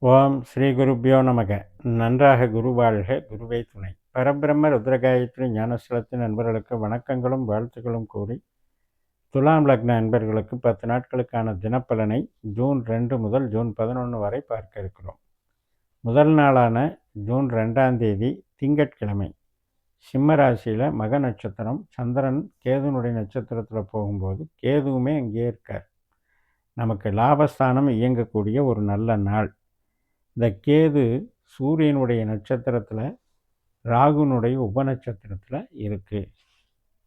ஓம் ஸ்ரீ குருப்பியோ நமக. நன்றாக குரு வாழ்க, குருவே துணை. பரபிரம்ம ருத்ரகாயத்ரி ஞானஸ்தலத்தின் நண்பர்களுக்கு வணக்கங்களும் வாழ்த்துக்களும் கூறி, துலாம் லக்ன நண்பர்களுக்கு 10 நாட்களுக்கான தினப்பலனை ஜூன் 2 முதல் ஜூன் 11 வரை பார்க்க இருக்கிறோம். முதல் நாளான ஜூன் 2ஆம் தேதி திங்கட்கிழமை, சிம்ம ராசியில் மக நட்சத்திரம், சந்திரன் கேதுனுடைய நட்சத்திரத்தில் போகும்போது கேதுவுமே அங்கேயே இருக்கார். நமக்கு லாபஸ்தானம் இயங்கக்கூடிய ஒரு நல்ல நாள். இந்த கேது சூரியனுடைய நட்சத்திரத்தில், ராகுனுடைய உப நட்சத்திரத்தில் இருக்குது.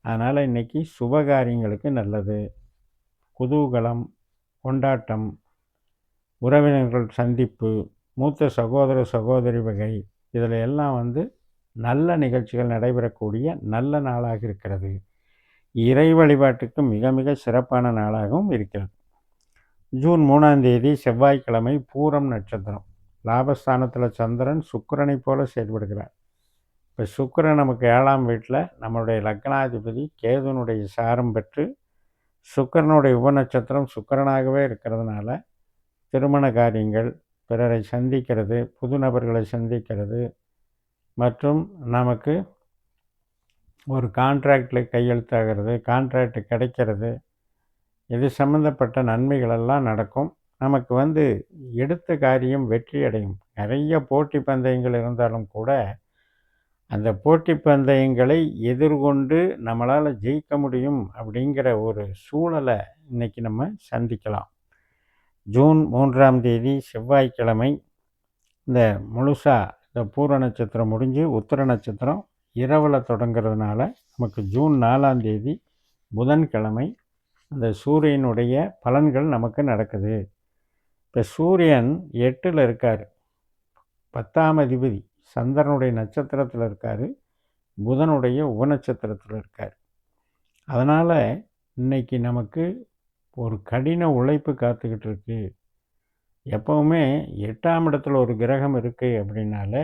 அதனால் இன்றைக்கி சுபகாரியங்களுக்கு நல்லது. குதூகலம், கொண்டாட்டம், உறவினர்கள் சந்திப்பு, மூத்த சகோதர சகோதரி வகை, இதில் எல்லாம் நல்ல நிகழ்ச்சிகள் நடைபெறக்கூடிய நல்ல நாளாக இருக்கிறது. இறை வழிபாட்டுக்கு மிக மிக சிறப்பான நாளாகவும் இருக்கிறது. ஜூன் 3ஆம் தேதி செவ்வாய்க்கிழமை, பூரம் நட்சத்திரம். லாபஸ்தானத்தில் சந்திரன் சுக்கிரனை போல செயல்படுகிறார். இப்போ சுக்கிரன் நமக்கு 7ஆம் வீட்டில் நம்மளுடைய லக்னாதிபதி கேதுனுடைய சாரம் பெற்று சுக்கிரனுடைய உபநட்சத்திரம் சுக்கிரனாகவே இருக்கிறதுனால திருமண காரியங்கள், பிறரை சந்திக்கிறது, புது நபர்களை சந்திக்கிறது, மற்றும் நமக்கு ஒரு கான்ட்ராக்டில் கையெழுத்தாகிறது, கான்ட்ராக்ட் கிடைக்கிறது, இது சம்மந்தப்பட்ட நன்மைகளெல்லாம் நடக்கும். நமக்கு எடுத்த காரியம் வெற்றி அடையும். நிறைய போட்டி பந்தயங்கள் இருந்தாலும் கூட அந்த போட்டி பந்தயங்களை எதிர்கொண்டு நம்மளால் ஜெயிக்க முடியும் அப்படிங்கிற ஒரு சூழலை இன்றைக்கி நம்ம சந்திக்கலாம். ஜூன் 3ஆம் தேதி செவ்வாய்க்கிழமை, இந்த முழுசாக இந்த பூர நட்சத்திரம் முடிஞ்சு உத்திர நட்சத்திரம் இரவில் தொடங்கிறதுனால நமக்கு ஜூன் 4ஆம் தேதி புதன்கிழமை அந்த சூரியனுடைய பலன்கள் நமக்கு நடக்குது. இப்போ சூரியன் 8ல் இருக்கார், 10ஆம் அதிபதி சந்திரனுடைய நட்சத்திரத்தில் இருக்கார், புதனுடைய உபநட்சத்திரத்தில் இருக்கார். அதனால் இன்றைக்கி நமக்கு ஒரு கடின உழைப்பு காத்துக்கிட்டு இருக்கு. எப்போவுமே 8ஆம் இடத்துல ஒரு கிரகம் இருக்குது அப்படின்னாலே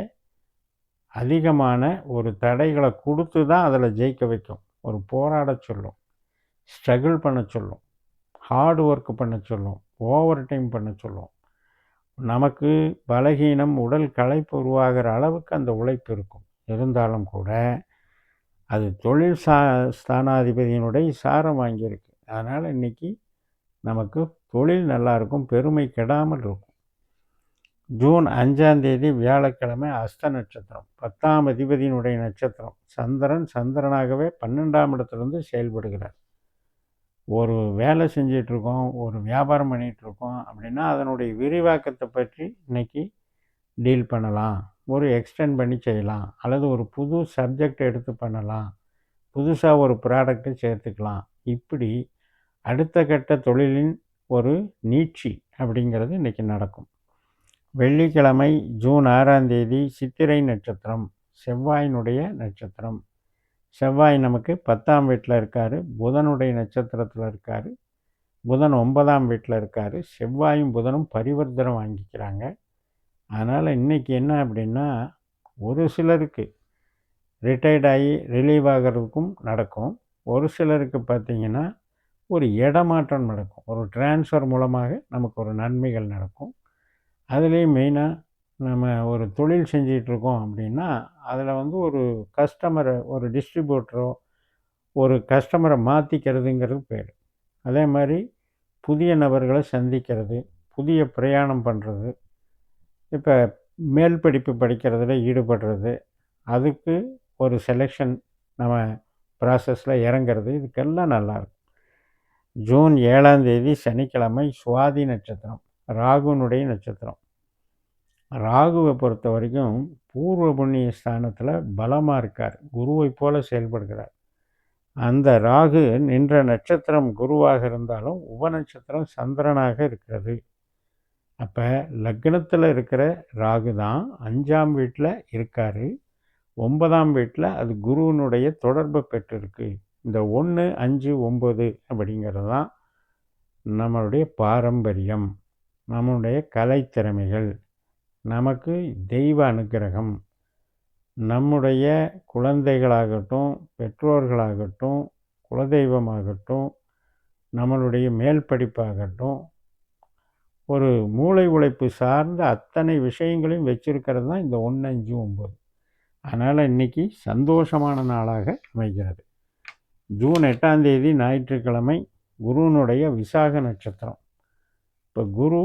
அதிகமான ஒரு தடைகளை கொடுத்து தான் அதில் ஜெயிக்க வைக்கும். ஒரு போராட சொல்லும், ஸ்ட்ரகிள் பண்ண சொல்லும், ஹார்ட் ஒர்க் பண்ண சொல்லும், ஓவர் டைம் பண்ண சொல்லும். நமக்கு பலகீனம், உடல் களைப்பு உருவாகிற அளவுக்கு அந்த உழைப்பு இருக்கும். இருந்தாலும் கூட அது தொழில் ஸ்தானாதிபதியினுடைய சாரம் வாங்கியிருக்கு. அதனால் இன்றைக்கி நமக்கு தொழில் நல்லாயிருக்கும், பெருமை கெடாமல் இருக்கும். ஜூன் 5ஆம் தேதி வியாழக்கிழமை அஸ்த நட்சத்திரம், 10ஆம் அதிபதியினுடைய நட்சத்திரம். சந்திரனாகவே 12ஆம் இடத்துலேருந்து செயல்படுகிறார். ஒரு வேலை செஞ்சிட்ருக்கோம், ஒரு வியாபாரம் பண்ணிகிட்ருக்கோம் அப்படின்னா அதனுடைய விரிவாக்கத்தை பற்றி இன்றைக்கி டீல் பண்ணலாம், ஒரு எக்ஸ்டெண்ட் பண்ணி செய்யலாம், அல்லது ஒரு புது சப்ஜெக்ட் எடுத்து பண்ணலாம், புதுசாக ஒரு ப்ராடக்ட்டை சேர்த்துக்கலாம். இப்படி அடுத்த கட்ட தொழிலின் ஒரு நீட்சி அப்படிங்கிறது இன்றைக்கி நடக்கும். வெள்ளிக்கிழமை ஜூன் 6ஆம் தேதி சித்திரை நட்சத்திரம், செவ்வாயினுடைய நட்சத்திரம். செவ்வாய் நமக்கு 10ஆம் வீட்டில் இருக்கார், புதனுடைய நட்சத்திரத்தில் இருக்கார். புதன் 9ஆம் வீட்டில் இருக்கார். செவ்வாயும் புதனும் பரிவர்த்தனம் வாங்கிக்கிறாங்க. அதனால் இன்றைக்கி என்ன அப்படின்னா, ஒரு சிலருக்கு ரிட்டையர்ட் ஆகி ரிலீவ் ஆகிறதுக்கும் நடக்கும். ஒரு சிலருக்கு பார்த்திங்கன்னா ஒரு இடமாற்றம் நடக்கும். ஒரு டிரான்ஸ்ஃபர் மூலமாக நமக்கு ஒரு நன்மைகள் நடக்கும். அதுலேயும் மெயினாக நம்ம ஒரு தொழில் செஞ்சிகிட்ருக்கோம் அப்படின்னா அதில் ஒரு கஸ்டமரை, ஒரு டிஸ்ட்ரிபியூட்டரோ ஒரு கஸ்டமரை மாற்றிக்கிறதுங்கிறது பேர். அதே மாதிரி புதிய நபர்களை சந்திக்கிறது, புதிய பிரயாணம் பண்ணுறது, இப்போ மேல் படிப்பு படிக்கிறதுல ஈடுபடுறது, அதுக்கு ஒரு செலெக்ஷன் நம்ம ப்ராசஸில் இறங்கிறது, இதுக்கெல்லாம் நல்லாயிருக்கும். ஜூன் 7ஆம் தேதி சனிக்கிழமை சுவாதி நட்சத்திரம், ராகுனுடைய நட்சத்திரம். ராகுவை பொறுத்த வரைக்கும் பூர்வ புண்ணிய ஸ்தானத்தில் பலமாக இருக்கார், குருவை போல செயல்படுகிறார். அந்த ராகு நின்ற நட்சத்திரம் குருவாக இருந்தாலும் உபநட்சத்திரம் சந்திரனாக இருக்கிறது. அப்போ லக்னத்தில் இருக்கிற ராகு தான் 5ஆம் வீட்டில் இருக்கார், 9ஆம் வீட்டில் அது குருவினுடைய தொடர்பை பெற்றிருக்கு. இந்த 1, 5, 9 அப்படிங்கிறது தான் நம்மளுடைய பாரம்பரியம், நம்முடைய கலைத்திறமைகள், நமக்கு தெய்வ அனுக்கிரகம், நம்முடைய குழந்தைகளாகட்டும், பெற்றோர்களாகட்டும், குலதெய்வமாகட்டும், நம்மளுடைய மேல் படிப்பாகட்டும், ஒரு மூளை உழைப்பு சார்ந்த அத்தனை விஷயங்களையும் வச்சிருக்கிறது தான் இந்த 1, 5, 9. அதனால் இன்றைக்கி சந்தோஷமான நாளாக அமைகிறது. ஜூன் 8ஆம் தேதி ஞாயிற்றுக்கிழமை, குருவினுடைய விசாக நட்சத்திரம். இப்போ குரு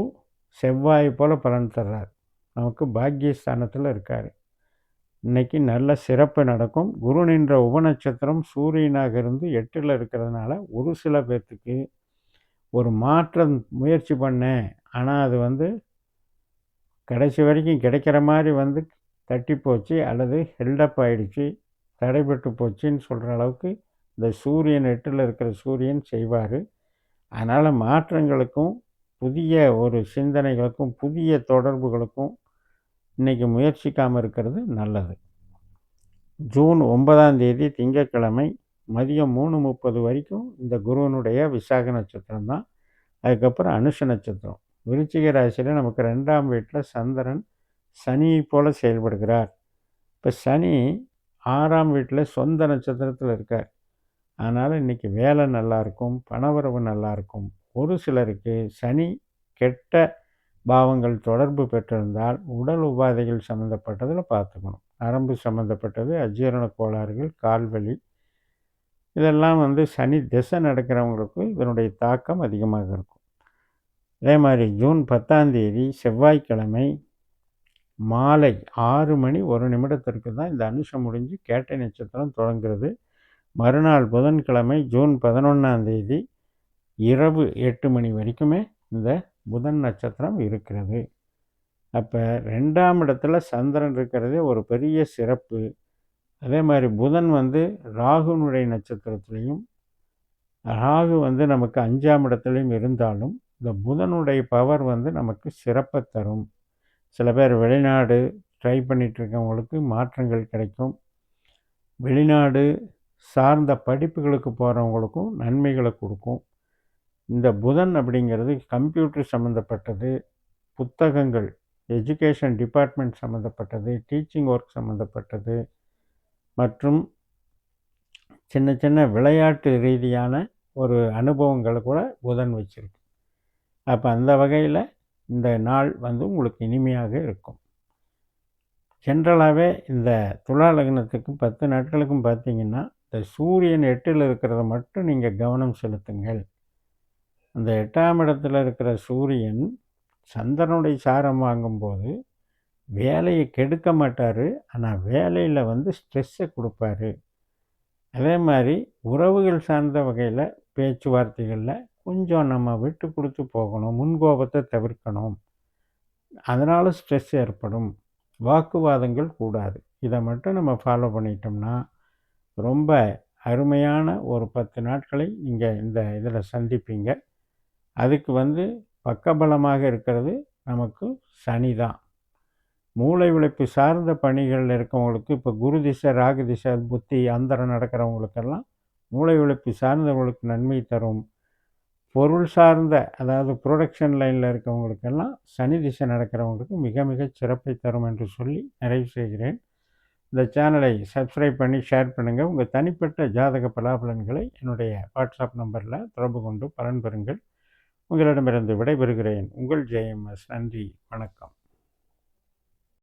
செவ்வாய் போல் பலன் தர்றார், நமக்கு பாக்கியஸ்தானத்தில் இருக்கார். இன்றைக்கி நல்ல சிறப்பு நடக்கும். குரு நின்ற உபநட்சத்திரம் சூரியனாக இருந்து 8ல் இருக்கிறதுனால ஒரு சில பேர்த்துக்கு ஒரு மாற்றம் முயற்சி பண்ணேன், ஆனால் அது கடைசி வரைக்கும் கிடைக்கிற மாதிரி தட்டி போச்சு அல்லது ஹெல்டப் ஆகிடுச்சு, தடைபட்டு போச்சுன்னு சொல்கிற அளவுக்கு இந்த சூரியன் 8ல் இருக்கிற சூரியன் செய்வார். அதனால் மாற்றங்களுக்கும் புதிய ஒரு சிந்தனைகளுக்கும் புதிய தொடர்புகளுக்கும் இன்றைக்கி முயற்சிக்காமல் இருக்கிறது நல்லது. ஜூன் 9ஆம் தேதி திங்கட்கிழமை மதியம் 3:30 வரைக்கும் இந்த குருவனுடைய விசாக நட்சத்திரம் தான். அதுக்கப்புறம் அனுஷ நட்சத்திரம். விருச்சிக ராசியில் நமக்கு 2ஆம் வீட்டில் சந்திரன் சனியை போல் செயல்படுகிறார். இப்போ சனி 6ஆம் வீட்டில் சொந்த நட்சத்திரத்தில் இருக்கார். அதனால் இன்றைக்கி வேலை நல்லாயிருக்கும், பணவரவு நல்லாயிருக்கும். ஒரு சிலருக்கு சனி கெட்ட பாவங்கள் தொடர்பு பெற்றிருந்தால் உடல் உபாதைகள் சம்மந்தப்பட்டதில் பார்த்துக்கணும். நரம்பு சம்மந்தப்பட்டது, அஜீரண கோளாறுகள், கால்வலி, இதெல்லாம் சனி திசை நடக்கிறவங்களுக்கு இதனுடைய தாக்கம் அதிகமாக இருக்கும். அதே மாதிரி ஜூன் 10ஆம் தேதி செவ்வாய்க்கிழமை மாலை 6:01 தான் இந்த அனுஷம் முடிஞ்சு கேட்டை நட்சத்திரம் தொடங்குறது. மறுநாள் புதன்கிழமை ஜூன் 11ஆம் தேதி இரவு 8 மணி வரைக்குமே இந்த புதன் நட்சத்திரம் இருக்கிறது. அப்போ 2ஆம் இடத்துல சந்திரன் இருக்கிறதே ஒரு பெரிய சிறப்பு. அதே மாதிரி புதன் ராகுனுடைய நட்சத்திரத்துலேயும், ராகு நமக்கு 5ஆம் இடத்துலையும் இருந்தாலும் இந்த புதனுடைய பவர் நமக்கு சிறப்பை தரும். சில பேர் வெளிநாடு ட்ரை பண்ணிகிட்ருக்கவங்களுக்கு மாற்றங்கள் கிடைக்கும். வெளிநாடு சார்ந்த படிப்புகளுக்கு போகிறவங்களுக்கும் நன்மைகளை கொடுக்கும். இந்த புதன் அப்படிங்கிறது கம்ப்யூட்டர் சம்மந்தப்பட்டது, புத்தகங்கள், எஜுகேஷன் டிபார்ட்மெண்ட் சம்மந்தப்பட்டது, டீச்சிங் ஒர்க் சம்மந்தப்பட்டது மற்றும் சின்ன சின்ன விளையாட்டு ரீதியான ஒரு அனுபவங்களை கூட புதன் வச்சுருக்கு. அப்போ அந்த வகையில் இந்த நாள் உங்களுக்கு இனிமையாக இருக்கும். ஜென்ரலாகவே இந்த துலா லக்னத்துக்கு 10 நாட்களுக்கும் பார்த்திங்கன்னா இந்த சூரியன் 8ல் இருக்கிறத மட்டும் நீங்கள் கவனம் செலுத்துங்கள். அந்த 8ஆம் இடத்துல இருக்கிற சூரியன் சந்திரனுடைய சாரம் வாங்கும்போது வேலையை கெடுக்க மாட்டார், ஆனால் வேலையில் ஸ்ட்ரெஸ்ஸை கொடுப்பாரு. அதே மாதிரி உறவுகள் சார்ந்த வகையில் பேச்சுவார்த்தைகளில் கொஞ்சம் நம்ம விட்டு கொடுத்து போகணும், முன்கோபத்தை தவிர்க்கணும். அதனால் ஸ்ட்ரெஸ் ஏற்படும், வாக்குவாதங்கள் கூடாது. இதை மட்டும் நம்ம ஃபாலோ பண்ணிட்டோம்னா ரொம்ப அருமையான ஒரு 10 நாட்களை நீங்கள் இந்த இதில் சந்திப்பீங்க. அதுக்கு பக்கபலமாக இருக்கிறது நமக்கு சனி தான். மூளை உழைப்பு சார்ந்த பணிகளில் இருக்கவங்களுக்கு, இப்போ குரு திசை, ராகு திசை, புத்தி அந்தரம் நடக்கிறவங்களுக்கெல்லாம் மூளை உழைப்பு சார்ந்தவங்களுக்கு நன்மை தரும். பொருள் சார்ந்த, அதாவது ப்ரொடக்ஷன் லைனில் இருக்கவங்களுக்கெல்லாம் சனி திசை நடக்கிறவங்களுக்கு மிக மிக சிறப்பை தரும் என்று சொல்லி நிறைவு செய்கிறேன். இந்த சேனலை சப்ஸ்கிரைப் பண்ணி ஷேர் பண்ணுங்கள். உங்கள் தனிப்பட்ட ஜாதக பலாபலன்களை என்னுடைய வாட்ஸ்அப் நம்பரில் தொடர்பு கொண்டு பலன் பெறுங்கள். உங்களிடமிருந்து விடைபெறுகிறேன். உங்கள் ஜேஎம்எஸ். நன்றி, வணக்கம்.